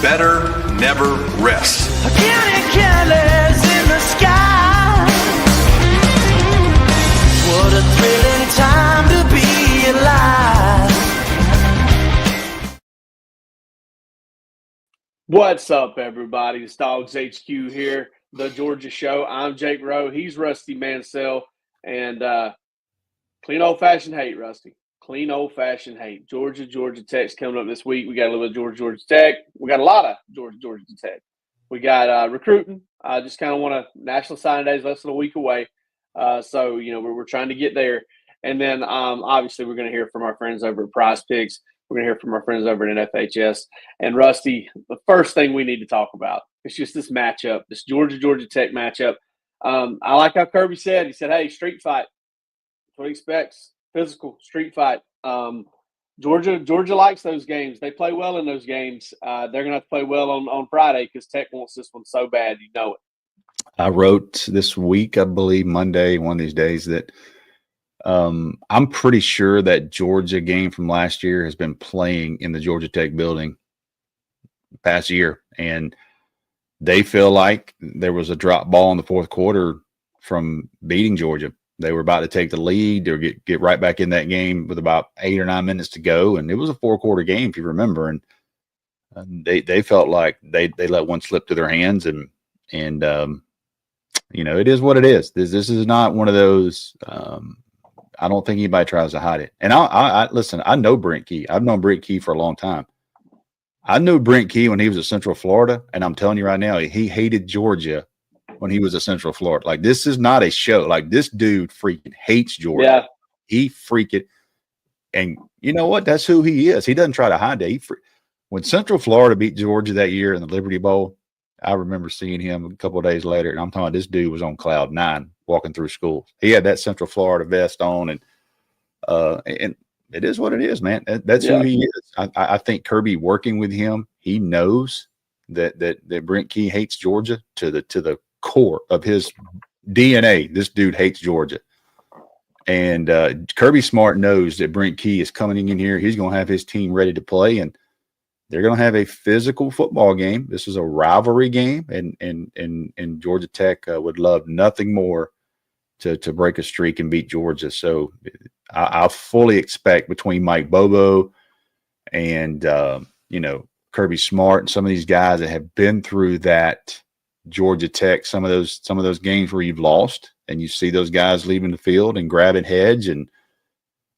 better never rest. Counting colors in the sky. What a thrilling time to be alive. What's up, everybody? It's DawgsHQ here, the Georgia Show. I'm Jake Rowe. He's Rusty Mansell. And clean old-fashioned hate, Rusty. Clean old-fashioned hate. Georgia Tech's coming up this week. We got a little bit of Georgia Tech. We got a lot of Georgia Tech. We got recruiting. Just kind of want to – National Signing Day is less than a week away. So, you know, we're trying to get there. And then, obviously, we're going to hear from our friends over at PrizePicks. We're going to hear from our friends over at NFHS. And, Rusty, the first thing we need to talk about is just this matchup, this Georgia Tech matchup. I like how Kirby said. He said, hey, street fight. That's what he expects. Physical, street fight. Georgia likes those games. They play well in those games. They're going to have to play well on Friday because Tech wants this one so bad. You know it. I wrote this week, I believe Monday, one of these days, that I'm pretty sure that Georgia game from last year has been playing in the Georgia Tech building past year. And they feel like there was a drop ball in the fourth quarter from beating Georgia. They were about to take the lead or get right back in that game with about 8 or 9 minutes to go. And it was a 4-quarter game, if you remember. And they felt like they let one slip through their hands. And you know, it is what it is. This is not one of those I don't think anybody tries to hide it. And I listen, I know Brent Key. I've known Brent Key for a long time. I knew Brent Key when he was at Central Florida. And I'm telling you right now, he hated Georgia when he was at Central Florida. Like, this is not a show. Like, this dude freaking hates Georgia. Yeah. He freaking – and you know what? That's who he is. He doesn't try to hide it. When Central Florida beat Georgia that year in the Liberty Bowl, I remember seeing him a couple of days later, and I'm talking about this dude was on cloud 9 walking through school. He had that Central Florida vest on, and it is what it is, man. That's who he is. I think Kirby working with him, he knows that Brent Key hates Georgia to the core of his DNA. This dude hates Georgia. And Kirby Smart knows that Brent Key is coming in here. He's going to have his team ready to play, and they're going to have a physical football game. This is a rivalry game, and Georgia Tech would love nothing more to break a streak and beat Georgia. So I fully expect between Mike Bobo and you know, Kirby Smart and some of these guys that have been through that Georgia Tech, some of those games where you've lost and you see those guys leaving the field and grabbing heads and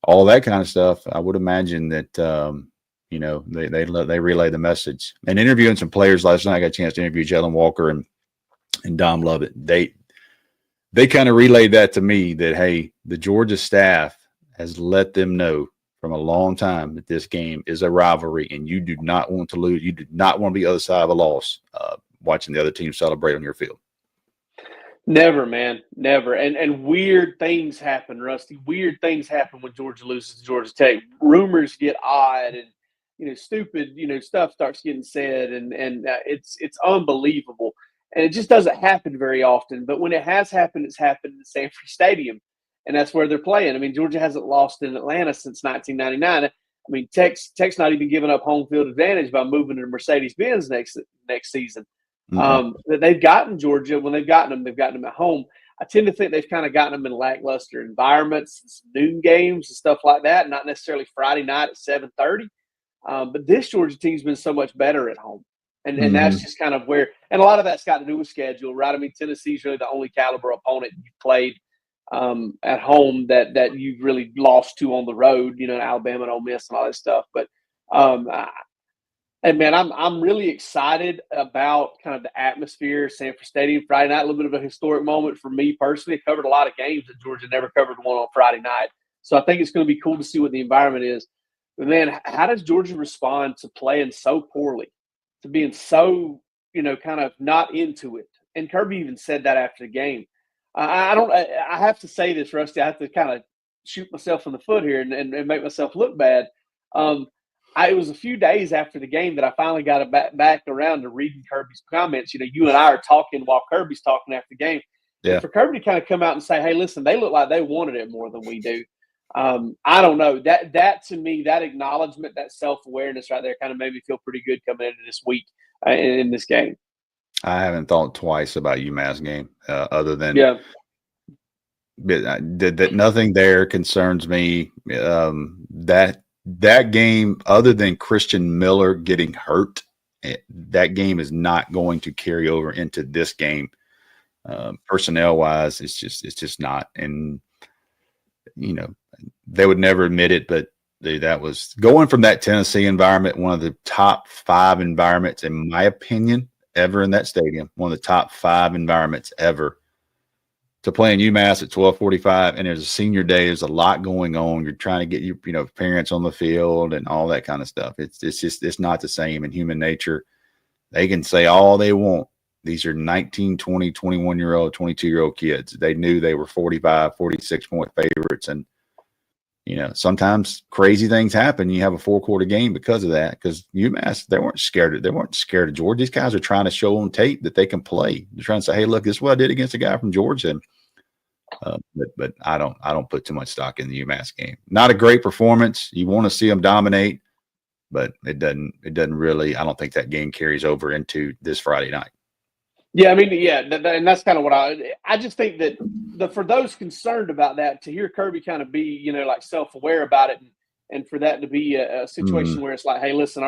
all that kind of stuff. I would imagine that you know, they relay the message. And interviewing some players last night, I got a chance to interview Jalen Walker and Dom Lovett. They kind of relayed that to me that, hey, the Georgia staff has let them know from a long time that this game is a rivalry and you do not want to lose. You do not want to be the other side of a loss watching the other team celebrate on your field. Never, man. Never. And weird things happen, Rusty. Weird things happen when Georgia loses to Georgia Tech. Rumors get odd and, you know, stupid, you know, stuff starts getting said and it's unbelievable. And it just doesn't happen very often. But when it has happened, it's happened in Sanford Stadium. And that's where they're playing. I mean, Georgia hasn't lost in Atlanta since 1999. I mean, Tech's not even giving up home field advantage by moving to Mercedes-Benz next season. Mm-hmm. They've gotten Georgia. When they've gotten them at home. I tend to think they've kind of gotten them in lackluster environments, noon games and stuff like that, not necessarily Friday night at 7:30. But this Georgia team's been so much better at home. And that's just kind of where – and a lot of that's got to do with schedule, right? I mean, Tennessee's really the only caliber opponent you've played at home that you've really lost to on the road, you know, Alabama and Ole Miss and all that stuff. But, and, man, I'm really excited about kind of the atmosphere, Sanford Stadium, Friday night, a little bit of a historic moment for me personally. I covered a lot of games that Georgia never covered one on Friday night. So I think it's going to be cool to see what the environment is. But, man, how does Georgia respond to playing so poorly, to being so, you know, kind of not into it? And Kirby even said that after the game. I have to say this, Rusty. I have to kind of shoot myself in the foot here and make myself look bad. It was a few days after the game that I finally got back around to reading Kirby's comments. You know, you and I are talking while Kirby's talking after the game. Yeah. And for Kirby to kind of come out and say, hey, listen, they look like they wanted it more than we do. I don't know. That to me, that acknowledgement, that self-awareness right there kind of made me feel pretty good coming into this week in this game. I haven't thought twice about UMass game other than that nothing there concerns me. That game, other than Christian Miller getting hurt, that game is not going to carry over into this game. Personnel wise, it's just not. And they would never admit it, but that was going from that Tennessee environment, one of the top 5 environments, in my opinion, ever in that stadium, one of the top 5 environments ever, to playing UMass at 12:45. And there's a senior day. There's a lot going on. You're trying to get your parents on the field and all that kind of stuff. It's not the same in human nature. They can say all they want. These are 19, 20, 21-year-old, 22-year-old kids. They knew they were 45, 46-point favorites. And, sometimes crazy things happen. You have a 4-quarter game because of that, because UMass, they weren't scared of Georgia. These guys are trying to show on tape that they can play. They're trying to say, hey, look, this is what I did against a guy from Georgia. But I don't put too much stock in the UMass game. Not a great performance. You want to see them dominate, but it doesn't really. I don't think that game carries over into this Friday night. Yeah, I mean, and that's kind of what I just think that for those concerned about that, to hear Kirby kind of be, like self-aware about it, and for that to be a situation where it's like, hey, listen,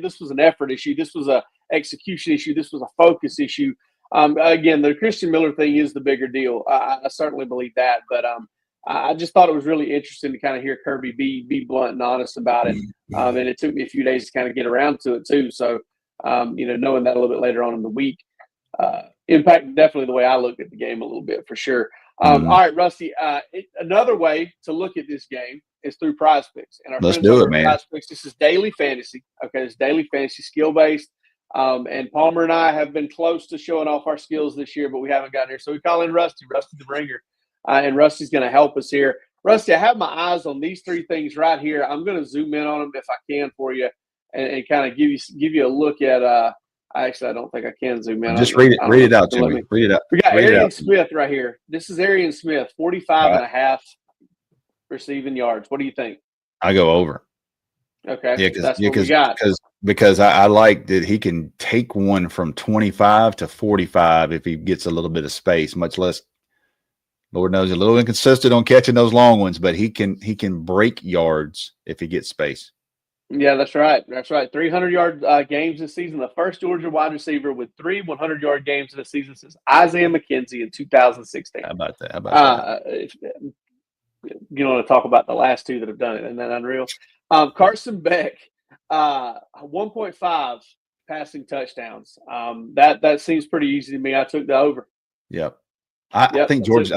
this was an effort issue, this was a execution issue, this was a focus issue. Again, the Christian Miller thing is the bigger deal. I certainly believe that, but I just thought it was really interesting to kind of hear Kirby be blunt and honest about it. And it took me a few days to kind of get around to it too. So, knowing that a little bit later on in the week, impacted definitely the way I look at the game a little bit for sure. All right, Rusty, another way to look at this game is through PrizePicks. And Let's do it, man. PrizePicks, this is daily fantasy. Okay, it's daily fantasy, skill-based. And Palmer and I have been close to showing off our skills this year, but we haven't gotten here. So we call in Rusty the Ringer, and Rusty's going to help us here. Rusty, I have my eyes on these 3 things right here. I'm going to zoom in on them if I can for you, and kind of give you a look at actually, I don't think I can zoom in. Just read it out to me. Read it out. We got Arian Smith right here. This is Arian Smith, 45 and a half receiving yards. What do you think? I go over. Okay. Yeah, that's what we got. Because I like that he can take one from 25 to 45 if he gets a little bit of space, much less, Lord knows, a little inconsistent on catching those long ones, but he can break yards if he gets space. Yeah, that's right. 300-yard games this season. The first Georgia wide receiver with 3 100-yard games in the season since Isaiah McKenzie in 2016. How about that? If you want to talk about the last 2 that have done it, isn't that unreal? Carson Beck, 1.5 passing touchdowns. That seems pretty easy to me. I took the over. Yep. I think Georgia's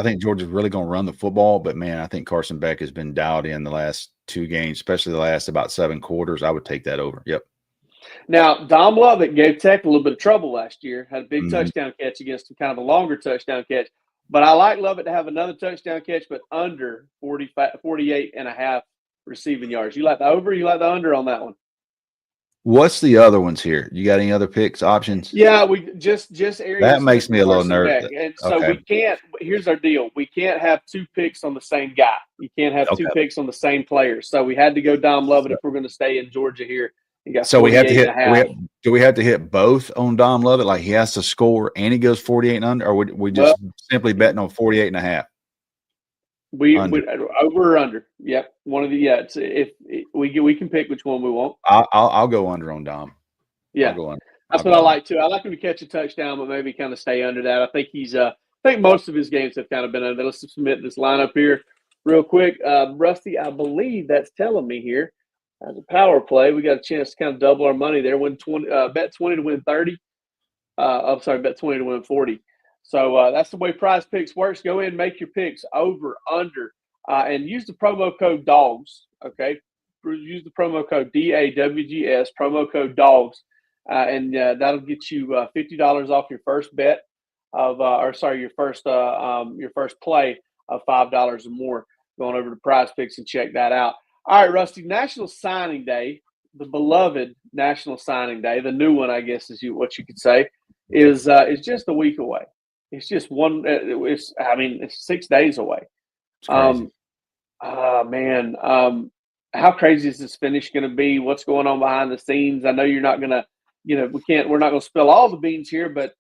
really going to run the football, but man, I think Carson Beck has been dialed in the last 2 games, especially the last about 7 quarters. I would take that over. Yep. Now, Dom Lovett gave Tech a little bit of trouble last year, had a big touchdown catch against him, kind of a longer touchdown catch. But I like Lovett to have another touchdown catch, but under 48 and a half receiving yards. You like the over? You like the under on that one? What's the other ones here? You got any other picks options? Yeah, we just Arian that Smith makes me a little nervous. And so we can't. Here's our deal: we can't have 2 picks on the same guy. You can't have 2 picks on the same player. So we had to go Dom Lovett if we're going to stay in Georgia here. So we have to hit. Do we have to hit both on Dom Lovett? Like he has to score and he goes 48 and under, or we just simply betting on 48 and a half? We over or under. Yep, one of the if we can pick which one we want. I'll go under on Dom. Yeah, I'll go under. That's what I like too. I like him to catch a touchdown, but maybe kind of stay under that. I think he's. I think most of his games have kind of been under. Let's submit this lineup here real quick. Rusty, I believe that's telling me here as a power play, we got a chance to kind of double our money there. Win 20, bet 20 to win 30. Bet 20 to win 40. So that's the way PrizePicks works. Go in, make your picks over, under, and use the promo code DAWGS. Okay, use the promo code DAWGS, promo code DAWGS, and that'll get you $50 off your first bet of, your first play of $5 or more. Going over to PrizePicks and check that out. All right, Rusty. National Signing Day, the beloved National Signing Day, the new one, I guess, is what you could say, is just a week away. It's just it's 6 days away. Man, how crazy is this finish going to be? What's going on behind the scenes? I know you're not going to, we're not going to spill all the beans here, but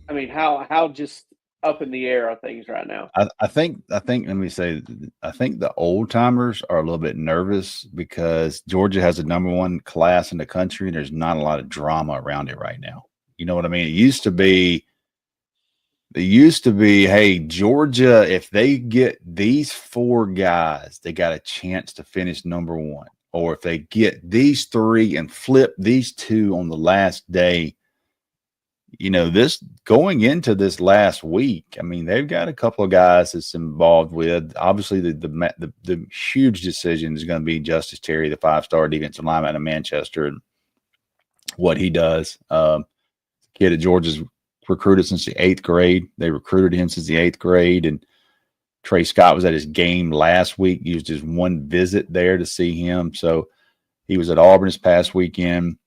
I mean, how just up in the air are things right now? I think, let me say, I think the old timers are a little bit nervous because Georgia has the #1 class in the country and there's not a lot of drama around it right now. You know what I mean? It used to be, hey, Georgia, if they get these 4 guys, they got a chance to finish #1. Or if they get these 3 and flip these 2 on the last day, this going into this last week, I mean, they've got a couple of guys that's involved with. Obviously, the huge decision is going to be Justice Terry, the 5-star defensive lineman of Manchester, and what he does. Kid at Georgia's recruited since the 8th grade. They recruited him since the 8th grade, and Trey Scott was at his game last week. Used his one visit there to see him. So he was at Auburn this past weekend.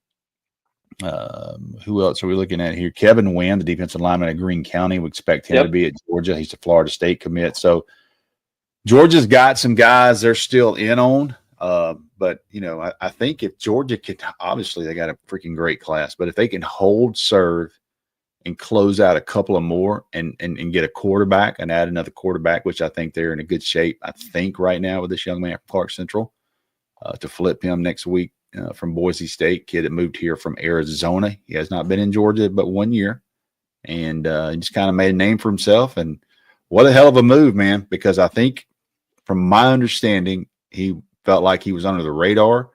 Who else are we looking at here? Kevin Wynn, the defensive lineman at Greene County. We expect him to be at Georgia. He's a Florida State commit. So Georgia's got some guys they're still in on. But, I think if Georgia can, obviously they got a freaking great class, but if they can hold serve and close out a couple of more and get a quarterback and add another quarterback, which I think they're in a good shape, I think, right now with this young man from Clark Central, to flip him next week from Boise State, kid that moved here from Arizona. He has not been in Georgia but 1 year, and he just kind of made a name for himself. And what a hell of a move, man, because I think from my understanding, he felt like he was under the radar.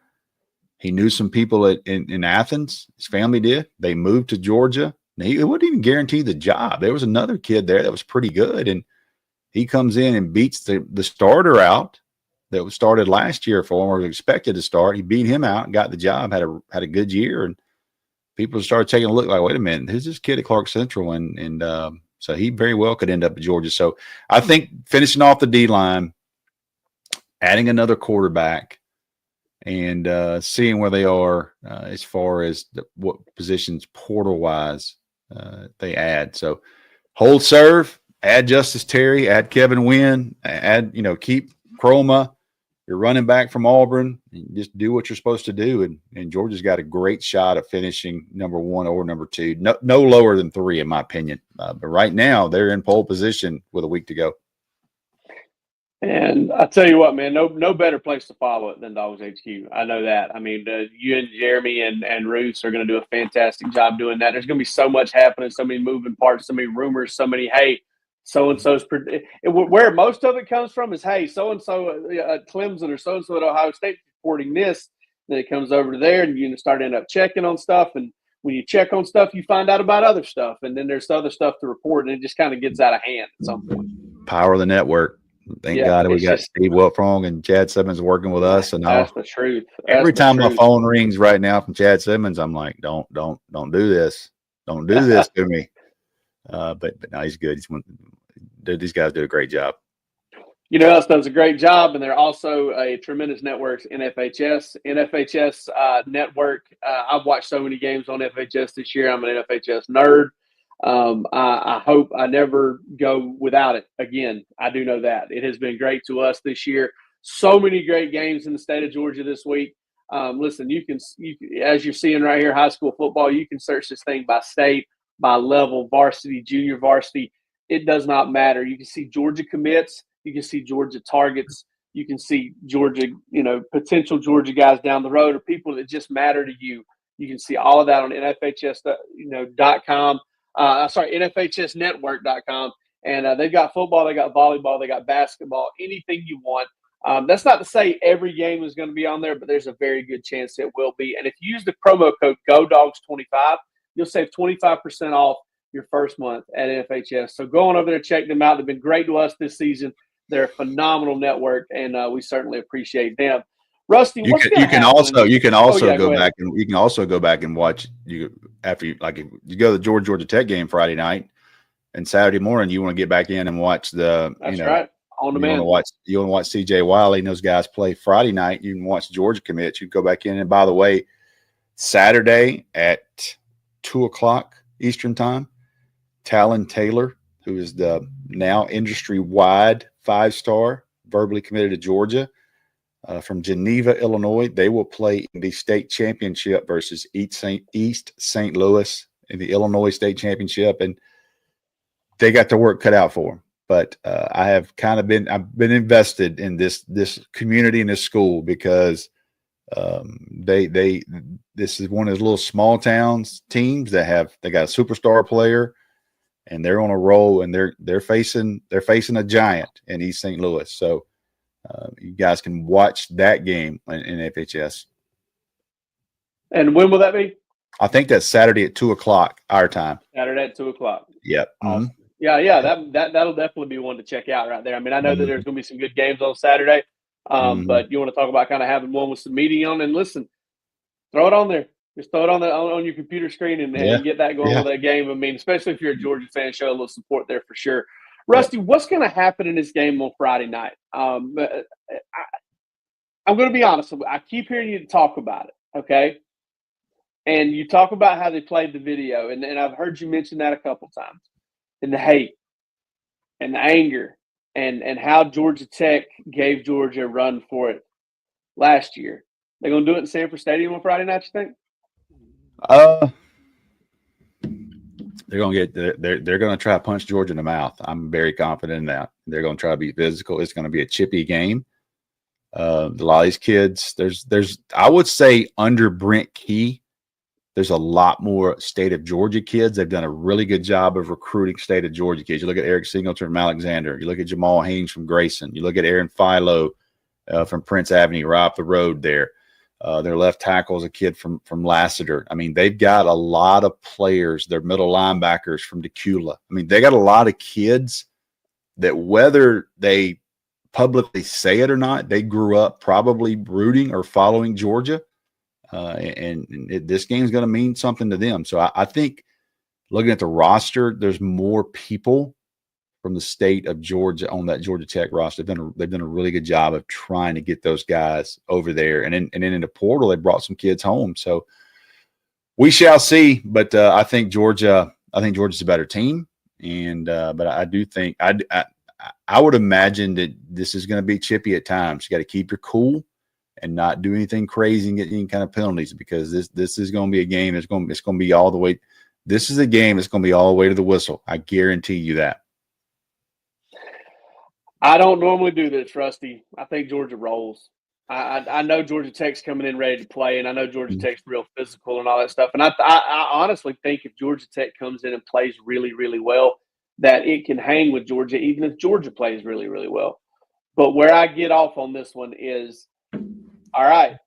He knew some people in Athens. His family did. They moved to Georgia. He wouldn't even guarantee the job. There was another kid there that was pretty good, and he comes in and beats the starter out that was started last year for him, or was expected to start. He beat him out and got the job, had a good year, and people started taking a look like, wait a minute, who's this kid at Clark Central? And so he very well could end up at Georgia. So I think finishing off the D-line, adding another quarterback, and seeing where they are as far as what positions portal-wise they add. So hold serve, add Justice Terry, add Kevin Wynn, keep Chroma, your running back from Auburn, and just do what you're supposed to do. And Georgia's got a great shot at finishing #1 or #2. No lower than 3, in my opinion. But right now, they're in pole position with a week to go. And I tell you what, man, no better place to follow it than DawgsHQ. I know that. I mean, you and Jeremy and Roos are going to do a fantastic job doing that. There's going to be so much happening, so many moving parts, so many rumors, so many, hey, so-and-so's – where most of it comes from is, hey, so-and-so at Clemson or so-and-so at Ohio State reporting this. Then it comes over to there, and you start end up checking on stuff. And when you check on stuff, you find out about other stuff. And then there's other stuff to report, and it just kind of gets out of hand at some point. Power of the network. Thank God we got Steve Wiltfong and Chad Simmons working with us. And that's the truth. Every time my phone rings right now from Chad Simmons, I'm like, don't do this. Don't do this to me. But no, he's good. These guys do a great job. You know, else does a great job, and they're also a tremendous network, NFHS. NFHS network. I've watched so many games on FHS this year. I'm an NFHS nerd. I hope I never go without it again. I do know that. It has been great to us this year. So many great games in the state of Georgia this week. Listen, you can, as you're seeing right here, high school football, you can search this thing by state, by level, varsity, junior varsity. It does not matter. You can see Georgia commits. You can see Georgia targets. You can see Georgia, potential Georgia guys down the road or people that just matter to you. You can see all of that on NFHS.com. NFHSnetwork.com. And they've got football, they got volleyball, they got basketball, anything you want. That's not to say every game is going to be on there, but there's a very good chance it will be. And if you use the promo code GODOGS25, you'll save 25% off your first month at NFHS. So go on over there, check them out. They've been great to us this season. They're a phenomenal network, and we certainly appreciate them. Rusty, you can also go back and watch after you go to the Georgia Tech game Friday night, and Saturday morning you want to get back in and watch the right. On demand. You want to watch CJ Wiley and those guys play Friday night. You can watch Georgia commits. You go back in, and by the way, Saturday at 2:00 Eastern time, Talon Taylor, who is the now industry-wide 5-star verbally committed to Georgia from Geneva, Illinois. They will play in the state championship versus East St. Louis in the Illinois state championship, and they got their work cut out for them. But I've been invested in this community and this school because this is one of those little small towns teams that they got a superstar player, and they're on a roll, and they're facing a giant in East St. Louis. So you guys can watch that game in NFHS. And when will that be? I think that's Saturday at 2:00 our time. Saturday at 2:00. Yep. Awesome. Mm-hmm. Yeah. That'll definitely be one to check out right there. I mean, I know that there's going to be some good games on Saturday, but you want to talk about kind of having one with some meeting on, and listen, throw it on there. Just throw it on your computer screen and get that going with that game. I mean, especially if you're a Georgia fan, show a little support there for sure. Rusty, what's going to happen in this game on Friday night? I'm going to be honest. I keep hearing you talk about it, okay? And you talk about how they played the video, and I've heard you mention that a couple times, and the hate and the anger and how Georgia Tech gave Georgia a run for it last year. They're going to do it in Sanford Stadium on Friday night, you think? They're going to try to punch Georgia in the mouth. I'm very confident in that. They're going to try to be physical. It's going to be a chippy game. A lot of these kids, I would say under Brent Key, there's a lot more state of Georgia kids. They've done a really good job of recruiting state of Georgia kids. You look at Eric Singleton from Alexander. You look at Jamal Haynes from Grayson. You look at Aaron Philo from Prince Avenue, right up the road there. Their left tackle is a kid from Lassiter. I mean, they've got a lot of players. Their middle linebackers from Decula. I mean, they got a lot of kids that, whether they publicly say it or not, they grew up probably rooting or following Georgia. This game is going to mean something to them. So I think, looking at the roster, there's more people from the state of Georgia on that Georgia Tech roster. They've done a really good job of trying to get those guys over there. And then in the portal, they brought some kids home. So we shall see. But I think Georgia's a better team. And but I do think I would imagine that this is going to be chippy at times. You got to keep your cool and not do anything crazy and get any kind of penalties, because this is going to be a game. It's going to be all the way. This is a game that's going to be all the way to the whistle. I guarantee you that. I don't normally do this, Rusty. I think Georgia rolls. I know Georgia Tech's coming in ready to play, and I know Georgia Tech's real physical and all that stuff. And I honestly think if Georgia Tech comes in and plays really, really well, that it can hang with Georgia, even if Georgia plays really, really well. But where I get off on this one is, all right,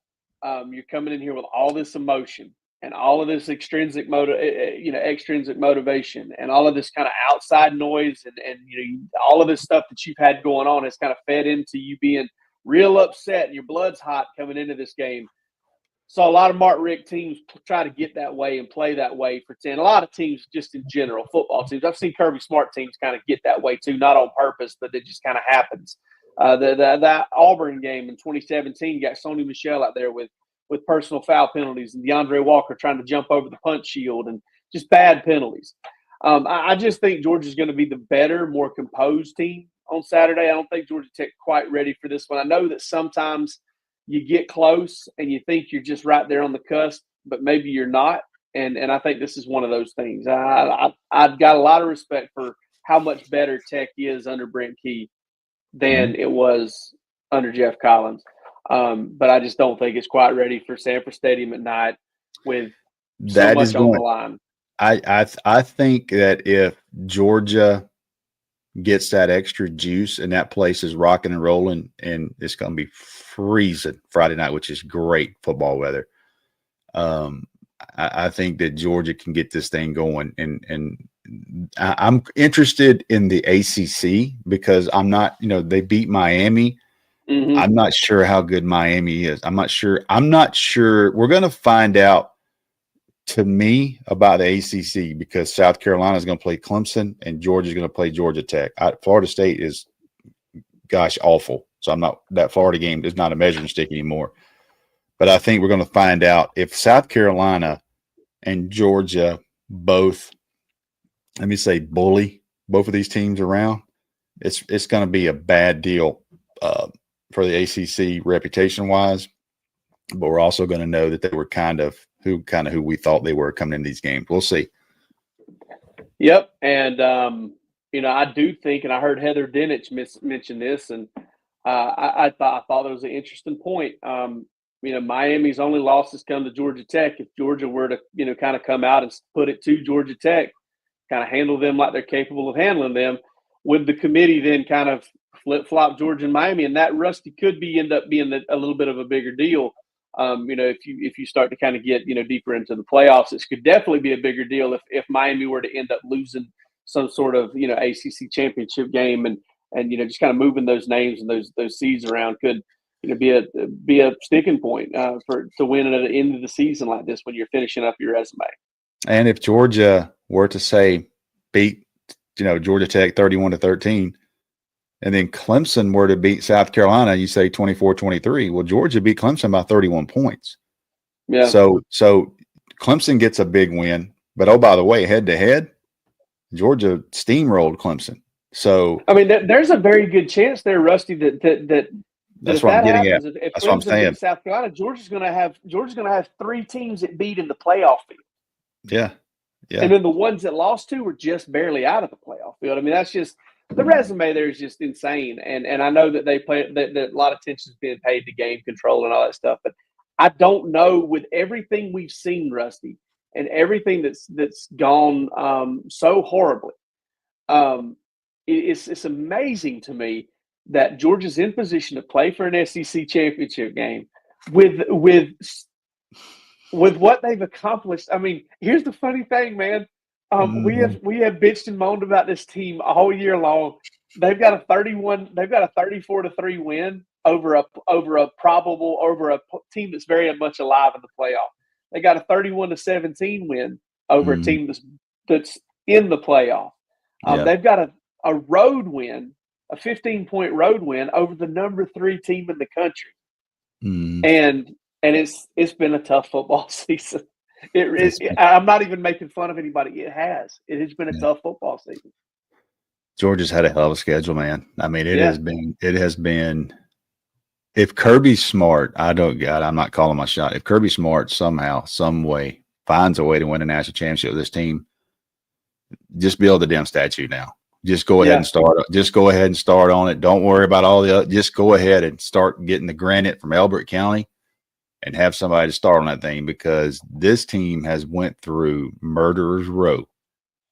you're coming in here with all this emotion and all of this extrinsic motivation and all of this kind of outside noise and all of this stuff that you've had going on has kind of fed into you being real upset and your blood's hot coming into this game. So a lot of Mark Richt teams try to get that way and play that way for 10. A lot of teams just in general, football teams. I've seen Kirby Smart teams kind of get that way too, not on purpose, but it just kind of happens. That Auburn game in 2017 got Sony Michel out there with personal foul penalties and DeAndre Walker trying to jump over the punch shield and just bad penalties. I just think Georgia's going to be the better, more composed team on Saturday. I don't think Georgia Tech quite ready for this one. I know that sometimes you get close and you think you're just right there on the cusp, but maybe you're not. And I think this is one of those things. I've got a lot of respect for how much better Tech is under Brent Key than it was under Jeff Collins. But I just don't think it's quite ready for Sanford Stadium at night with so much on the line. I think that if Georgia gets that extra juice and that place is rocking and rolling, and it's going to be freezing Friday night, which is great football weather. I think that Georgia can get this thing going, and I'm interested in the ACC because I'm not, they beat Miami. Mm-hmm. I'm not sure how good Miami is. I'm not sure. We're going to find out, to me, about the ACC because South Carolina is going to play Clemson and Georgia is going to play Georgia Tech. Florida State is, awful. So that Florida game is not a measuring stick anymore. But I think we're going to find out if South Carolina and Georgia both, bully both of these teams around. It's going to be a bad deal for the ACC reputation wise, but we're also going to know that they were kind of who we thought they were coming in these games. We'll see. Yep, and I do think, and I heard Heather Dinich mention this, and I thought it was an interesting point. Miami's only losses come to Georgia Tech. If Georgia were to, kind of come out and put it to Georgia Tech, kind of handle them like they're capable of handling them, would the committee then kind of flip-flop Georgia and Miami? And that, Rusty, could end up being a little bit of a bigger deal. If you start to kind of get, deeper into the playoffs, it could definitely be a bigger deal if Miami were to end up losing some sort of, ACC championship game and just kind of moving those names and those seeds around could, be a sticking point to win at the end of the season like this when you're finishing up your resume. And if Georgia were to say beat, Georgia Tech 31-13, and then Clemson were to beat South Carolina, you say 24-23. Well, Georgia beat Clemson by 31 points. Yeah. So Clemson gets a big win, but oh, by the way, head to head, Georgia steamrolled Clemson. So I mean, there's a very good chance there, Rusty, that that's what I'm getting at. If that's what I'm saying. South Carolina, Georgia's going to have 3 teams that beat in the playoff field. Yeah. Yeah. And then the ones that lost to were just barely out of the playoff field. I mean, that's just the resume there is just insane. And I know that they play that a lot of attention is being paid to game control and all that stuff. But I don't know, with everything we've seen, Rusty, and everything that's gone so horribly. It's amazing to me that Georgia's in position to play for an SEC championship game with what they've accomplished. I mean, here's the funny thing, man. We have bitched and moaned about this team all year long. They've got a 34-3 win over a team that's very much alive in the playoff. They got a 31-17 win over a team that's in the playoff. They've got a road win, a 15-point road win over the number 3 team in the country. And it's been a tough football season. I'm not even making fun of anybody. It has been a tough football season. Georgia's had a hell of a schedule, man. I mean, it has been. If Kirby's smart, I'm not calling my shot. If Kirby's smart somehow, some way, finds a way to win a national championship with this team, just build the damn statue now. Just go ahead and start. Just go ahead and start on it. Don't worry about all the other. Just go ahead and start getting the granite from Elbert County and have somebody to start on that thing, because this team has went through murderer's row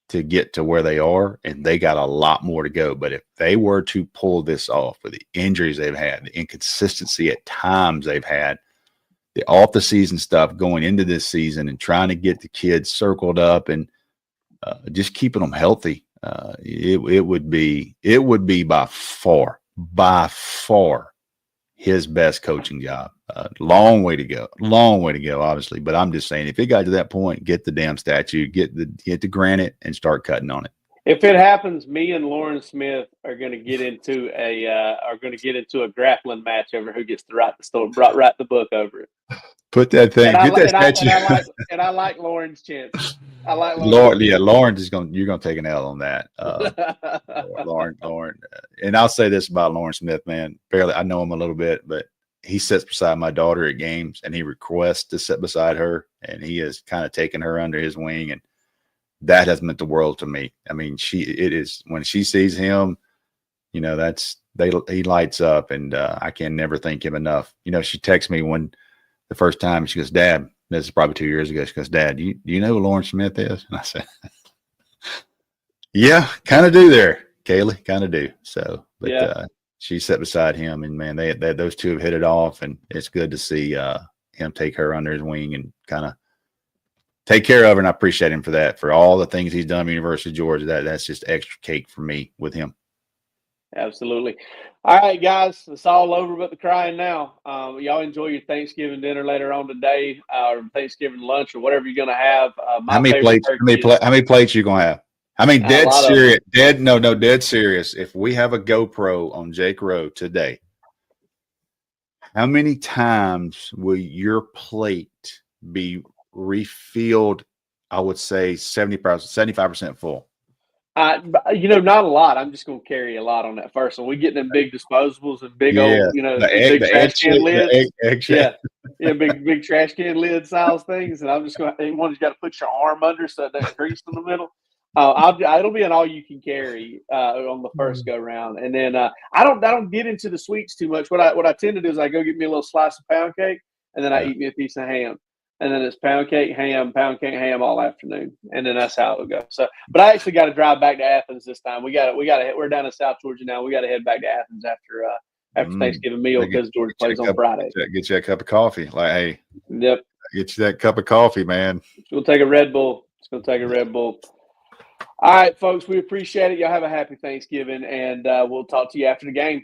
to get to where they are, and they got a lot more to go. But if they were to pull this off with the injuries they've had, the inconsistency at times they've had, the off the season stuff going into this season and trying to get the kids circled up and just keeping them healthy, it would be by far his best coaching job. Long way to go, obviously. But I'm just saying, if it got to that point, get the damn statue, get the granite, and start cutting on it. If it happens, me and Lauren Smith are going to get into a grappling match over who gets to write the book over it. Put that thing. I like Lauren's chance. I like Lauren is going. You're going to take an L on that. Lauren. And I'll say this about Lauren Smith, man. Barely, I know him a little bit, but he sits beside my daughter at games, and he requests to sit beside her, and he has kind of taken her under his wing, and that has meant the world to me. I mean, when she sees him, he lights up, and I can never thank him enough. She texts me the first time, she goes, "Dad," this is probably 2 years ago. She goes, "Dad, do you know who Lauren Smith is?" And I said, "Yeah, kind of do there, Kaylee, kind of do." So, but she sat beside him, and man, those two have hit it off, and it's good to see him take her under his wing and kind of take care of her. And I appreciate him for that, for all the things he's done at University of Georgia. That's just extra cake for me with him. Absolutely. All right, guys, it's all over but the crying now. Y'all enjoy your Thanksgiving dinner later on today, or Thanksgiving lunch, or whatever you're going to have. How many plates you going to have? I mean, dead serious. If we have a GoPro on Jake Rowe today, how many times will your plate be refilled? I would say 75% full. Not a lot. I'm just going to carry a lot on that first one. We get them big disposables and big Yeah, old, the big trash can lids. egg Yeah, big trash can lid size things. And I'm just going to, one you got to put your arm under so it doesn't crease in the middle. It'll be an all you can carry on the first go round, and then I don't get into the sweets too much. What I tend to do is I go get me a little slice of pound cake, and then I eat me a piece of ham, and then it's pound cake ham all afternoon, and then that's how it'll go. So, but I actually got to drive back to Athens this time. We're down in South Georgia now. We got to head back to Athens after Thanksgiving meal because Georgia plays on Friday. Get you a cup of coffee. Like, hey, yep, get you that cup of coffee, man. It's gonna take a Red Bull. All right, folks, we appreciate it. Y'all have a happy Thanksgiving, and we'll talk to you after the game.